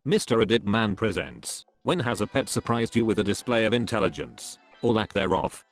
Mr. Edit Man presents. When has a pet surprised you with a display of intelligence, or lack thereof?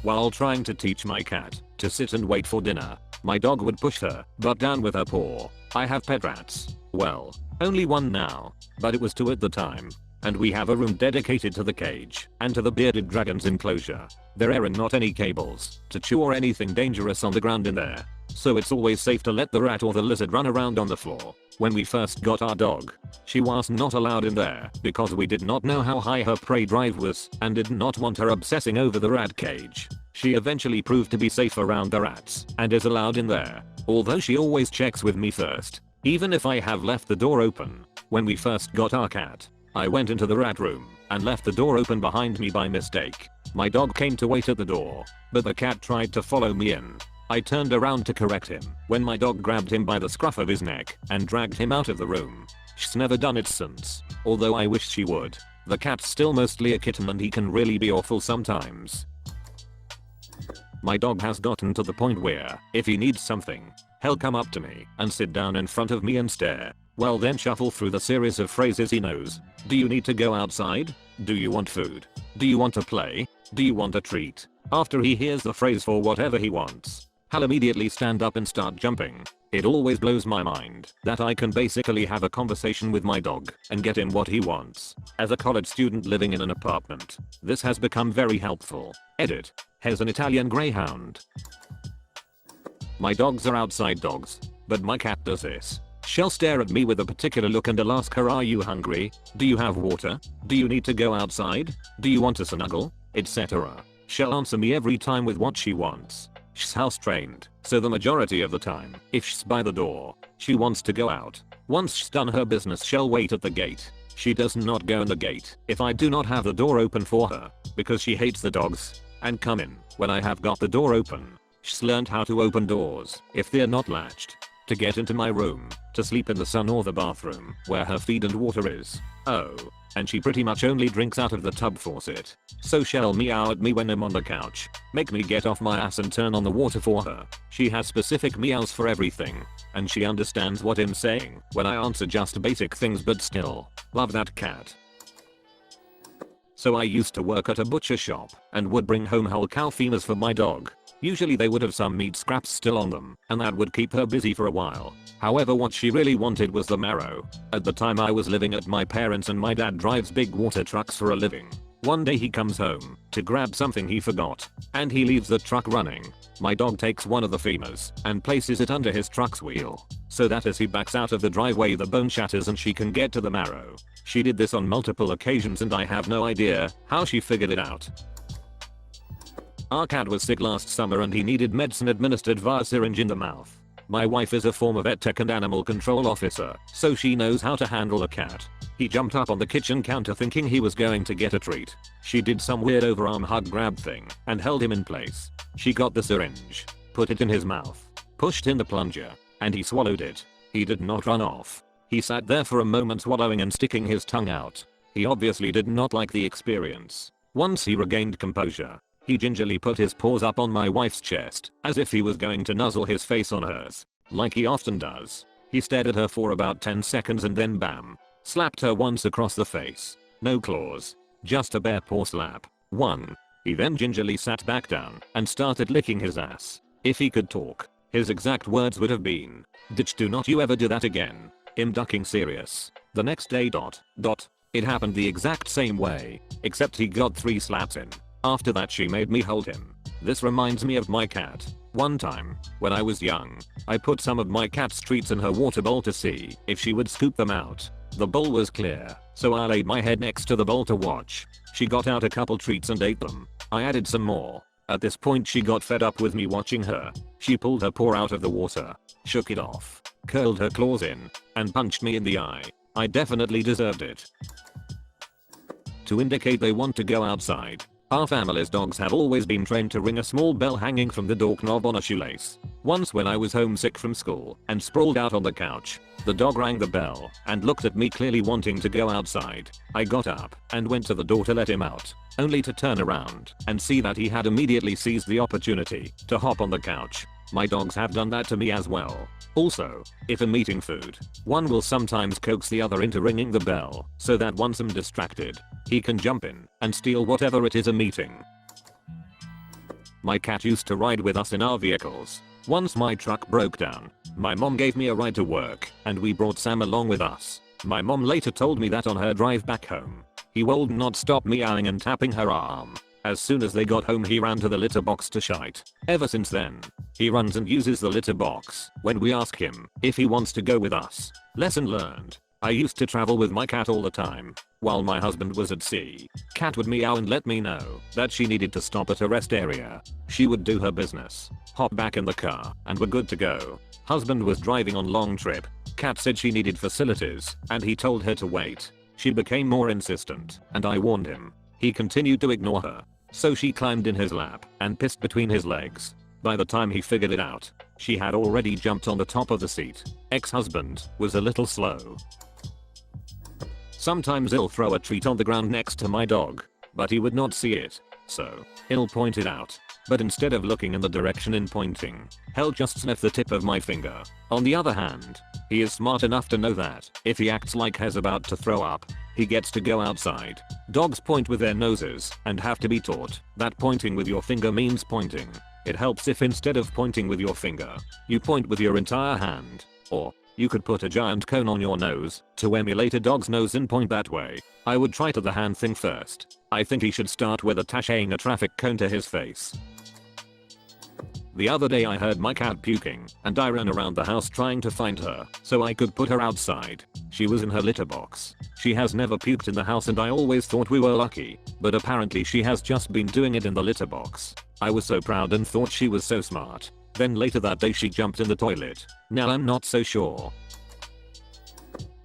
While trying to teach my cat to sit and wait for dinner, my dog would push her butt down with her paw. I have pet rats. Well, only one now, but it was two at the time. And we have a room dedicated to the cage and to the bearded dragon's enclosure. There are not any cables to chew or anything dangerous on the ground in there, so it's always safe to let the rat or the lizard run around on the floor. When we first got our dog, she was not allowed in there because we did not know how high her prey drive was and did not want her obsessing over the rat cage. She eventually proved to be safe around the rats and is allowed in there, although she always checks with me first, even if I have left the door open. When we first got our cat, I went into the rat room and left the door open behind me by mistake. My dog came to wait at the door, but the cat tried to follow me in. I turned around to correct him when my dog grabbed him by the scruff of his neck and dragged him out of the room. She's never done it since, although I wish she would. The cat's still mostly a kitten and he can really be awful sometimes. My dog has gotten to the point where, if he needs something, he'll come up to me and sit down in front of me and stare. Well, then shuffle through the series of phrases he knows. Do you need to go outside? Do you want food? Do you want to play? Do you want a treat? After he hears the phrase for whatever he wants, he'll immediately stand up and start jumping. It always blows my mind that I can basically have a conversation with my dog and get him what he wants. As a college student living in an apartment, this has become very helpful. Edit. Here's an Italian greyhound. My dogs are outside dogs, but my cat does this. She'll stare at me with a particular look and I'll ask her, are you hungry? Do you have water? Do you need to go outside? Do you want a snuggle? Etc. She'll answer me every time with what she wants. She's house trained, so the majority of the time, if she's by the door, she wants to go out. Once she's done her business, she'll wait at the gate. She does not go in the gate if I do not have the door open for her, because she hates the dogs, and come in when I have got the door open. She's learned how to open doors if they're not latched, to get into my room, to sleep in the sun or the bathroom where her feed and water is. Oh, and she pretty much only drinks out of the tub faucet. So she'll meow at me when I'm on the couch, make me get off my ass and turn on the water for her. She has specific meows for everything, and she understands what I'm saying when I answer just basic things, but still, love that cat. So I used to work at a butcher shop and would bring home whole cow femurs for my dog. Usually they would have some meat scraps still on them, and that would keep her busy for a while. However, what she really wanted was the marrow. At the time I was living at my parents' and my dad drives big water trucks for a living. One day he comes home to grab something he forgot, and he leaves the truck running. My dog takes one of the femurs and places it under his truck's wheel, so that as he backs out of the driveway the bone shatters and she can get to the marrow. She did this on multiple occasions and I have no idea how she figured it out. Our cat was sick last summer and he needed medicine administered via syringe in the mouth. My wife is a former vet tech and animal control officer, so she knows how to handle a cat. He jumped up on the kitchen counter thinking he was going to get a treat. She did some weird overarm hug grab thing and held him in place. She got the syringe, put it in his mouth, pushed in the plunger, and he swallowed it. He did not run off. He sat there for a moment swallowing and sticking his tongue out. He obviously did not like the experience. Once he regained composure, he gingerly put his paws up on my wife's chest, as if he was going to nuzzle his face on hers, like he often does. He stared at her for about 10 seconds and then bam, slapped her once across the face. No claws, just a bare paw slap. 1. He then gingerly sat back down and started licking his ass. If he could talk, his exact words would have been, "Ditch, do not you ever do that again." I'm ducking serious. The next day ... It happened the exact same way, except he got 3 slaps in. After that she made me hold him. This reminds me of my cat. One time, when I was young, I put some of my cat's treats in her water bowl to see if she would scoop them out. The bowl was clear, so I laid my head next to the bowl to watch. She got out a couple treats and ate them. I added some more. At this point she got fed up with me watching her. She pulled her paw out of the water, shook it off, curled her claws in, and punched me in the eye. I definitely deserved it. To indicate they want to go outside, our family's dogs have always been trained to ring a small bell hanging from the door knob on a shoelace. Once when I was homesick from school and sprawled out on the couch, the dog rang the bell and looked at me clearly wanting to go outside. I got up and went to the door to let him out, only to turn around and see that he had immediately seized the opportunity to hop on the couch. My dogs have done that to me as well. Also, if I'm eating food, one will sometimes coax the other into ringing the bell so that once I'm distracted, he can jump in and steal whatever it is I'm eating. My cat used to ride with us in our vehicles. Once my truck broke down, my mom gave me a ride to work and we brought Sam along with us. My mom later told me that on her drive back home, he would not stop meowing and tapping her arm. As soon as they got home he ran to the litter box to shite. Ever since then, he runs and uses the litter box when we ask him if he wants to go with us. Lesson learned. I used to travel with my cat all the time. While my husband was at sea, cat would meow and let me know that she needed to stop at a rest area. She would do her business, hop back in the car, and we're good to go. Husband was driving on long trip. Cat said she needed facilities, and he told her to wait. She became more insistent, and I warned him. He continued to ignore her. So she climbed in his lap and pissed between his legs. By the time he figured it out, she had already jumped on the top of the seat. Ex-husband was a little slow. Sometimes he'll throw a treat on the ground next to my dog, but he would not see it, so he'll point it out. But instead of looking in the direction in pointing, he'll just sniff the tip of my finger. On the other hand, he is smart enough to know that if he acts like he's about to throw up, he gets to go outside. Dogs point with their noses and have to be taught that pointing with your finger means pointing. It helps if instead of pointing with your finger, you point with your entire hand. Or, you could put a giant cone on your nose to emulate a dog's nose and point that way. I would try to the hand thing first. I think he should start with attaching a traffic cone to his face. The other day I heard my cat puking and I ran around the house trying to find her so I could put her outside. She was in her litter box. She has never puked in the house and I always thought we were lucky, but apparently she has just been doing it in the litter box. I was so proud and thought she was so smart. Then later that day she jumped in the toilet. Now I'm not so sure.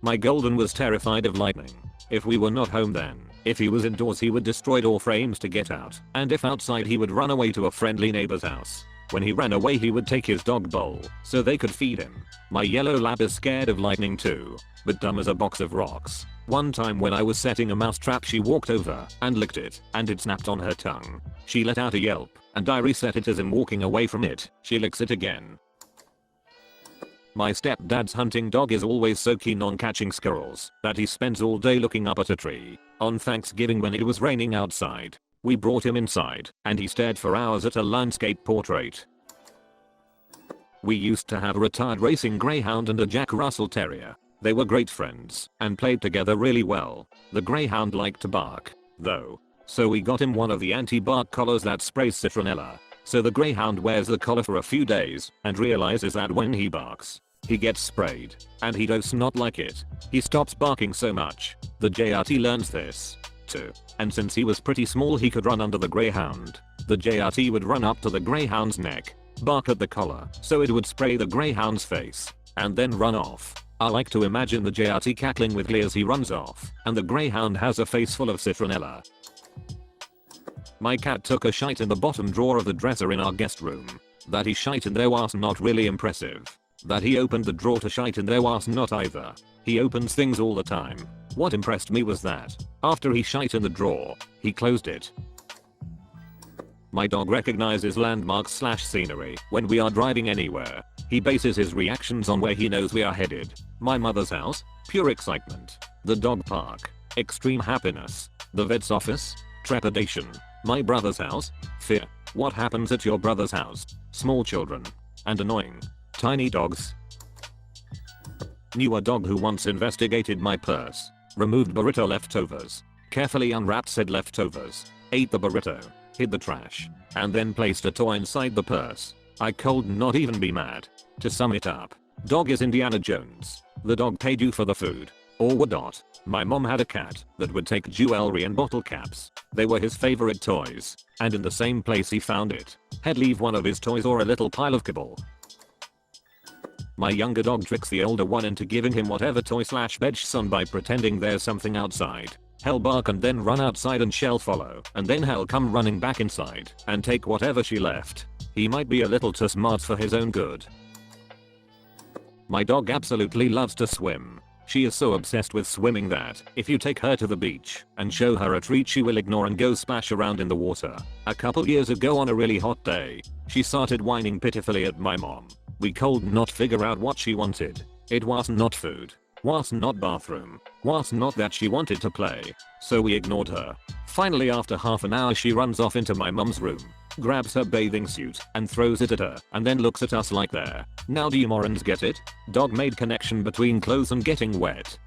My golden was terrified of lightning. If we were not home then, if he was indoors he would destroy door frames to get out, and if outside he would run away to a friendly neighbor's house. When he ran away he would take his dog bowl so they could feed him. My yellow lab is scared of lightning too, but dumb as a box of rocks. One time when I was setting a mouse trap she walked over and licked it and it snapped on her tongue. She let out a yelp and I reset it as I'm walking away from it. She licks it again. My stepdad's hunting dog is always so keen on catching squirrels that he spends all day looking up at a tree. On Thanksgiving when it was raining outside, we brought him inside and he stared for hours at a landscape portrait. We used to have a retired racing greyhound and a Jack Russell Terrier. They were great friends and played together really well. The greyhound liked to bark, though, so we got him one of the anti-bark collars that sprays citronella. So the greyhound wears the collar for a few days and realizes that when he barks, he gets sprayed, and he does not like it. He stops barking so much. The JRT learns this too, and since he was pretty small he could run under the greyhound. The JRT would run up to the greyhound's neck, bark at the collar so it would spray the greyhound's face, and then run off. I like to imagine the JRT cackling with glee as he runs off, and the greyhound has a face full of citronella. My cat took a shite in the bottom drawer of the dresser in our guest room. That he shite in there was not really impressive. That he opened the drawer to shite in there was not either. He opens things all the time. What impressed me was that, after he shite in the drawer, he closed it. My dog recognizes landmarks / scenery when we are driving anywhere. He bases his reactions on where he knows we are headed. My mother's house, pure excitement. The dog park, extreme happiness. The vet's office, trepidation. My brother's house, fear. What happens at your brother's house? Small children. And annoying. Tiny dogs. Knew a dog who once investigated my purse. Removed burrito leftovers. Carefully unwrapped said leftovers. Ate the burrito. Hid the trash. And then placed a toy inside the purse. I could not even be mad. To sum it up, dog is Indiana Jones. The dog paid you for the food. Or would not. My mom had a cat that would take jewelry and bottle caps. They were his favorite toys. And in the same place he found it, he'd leave one of his toys or a little pile of kibble. My younger dog tricks the older one into giving him whatever toy / veg son by pretending there's something outside. He'll bark and then run outside and she'll follow, and then he'll come running back inside and take whatever she left. He might be a little too smart for his own good. My dog absolutely loves to swim. She is so obsessed with swimming that if you take her to the beach and show her a treat she will ignore and go splash around in the water. A couple years ago on a really hot day, she started whining pitifully at my mom. We could not figure out what she wanted. It was not food, was not bathroom, was not that she wanted to play. So we ignored her. Finally after half an hour she runs off into my mom's room, grabs her bathing suit and throws it at her and then looks at us like there. Now do you morons get it? Dog made connection between clothes and getting wet.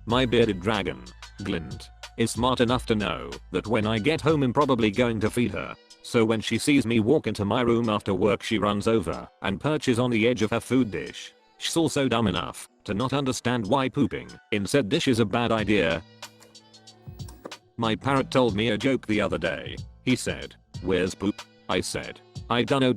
My bearded dragon, Glint, is smart enough to know that when I get home I'm probably going to feed her. So when she sees me walk into my room after work she runs over and perches on the edge of her food dish. She's also dumb enough to not understand why pooping in said dish is a bad idea. My parrot told me a joke the other day. He said, "Where's poop?" I said, "I dunno ...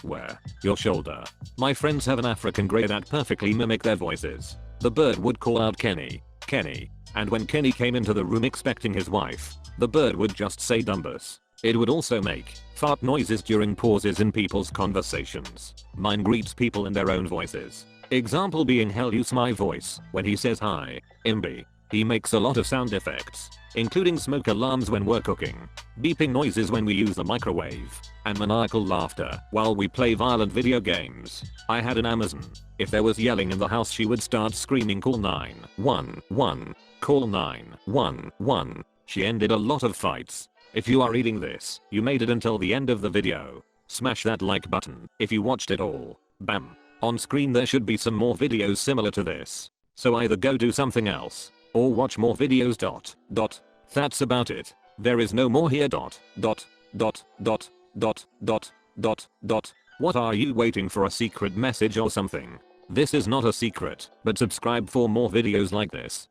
Where? Your shoulder." My friends have an African grey that perfectly mimic their voices. The bird would call out Kenny, Kenny, and when Kenny came into the room expecting his wife, the bird would just say Dumbus. It would also make fart noises during pauses in people's conversations. Mine greets people in their own voices. Example being hell use my voice when he says hi, Imbi. He makes a lot of sound effects, including smoke alarms when we're cooking, beeping noises when we use the microwave, and maniacal laughter while we play violent video games. I had an Amazon. If there was yelling in the house she would start screaming call 911, call 911. She ended a lot of fights. If you are reading this, you made it until the end of the video. Smash that like button if you watched it all. Bam. On screen there should be some more videos similar to this. So either go do something else or watch more videos. That's about it. There is no more here. What are you waiting for, a secret message or something? This is not a secret, but subscribe for more videos like this.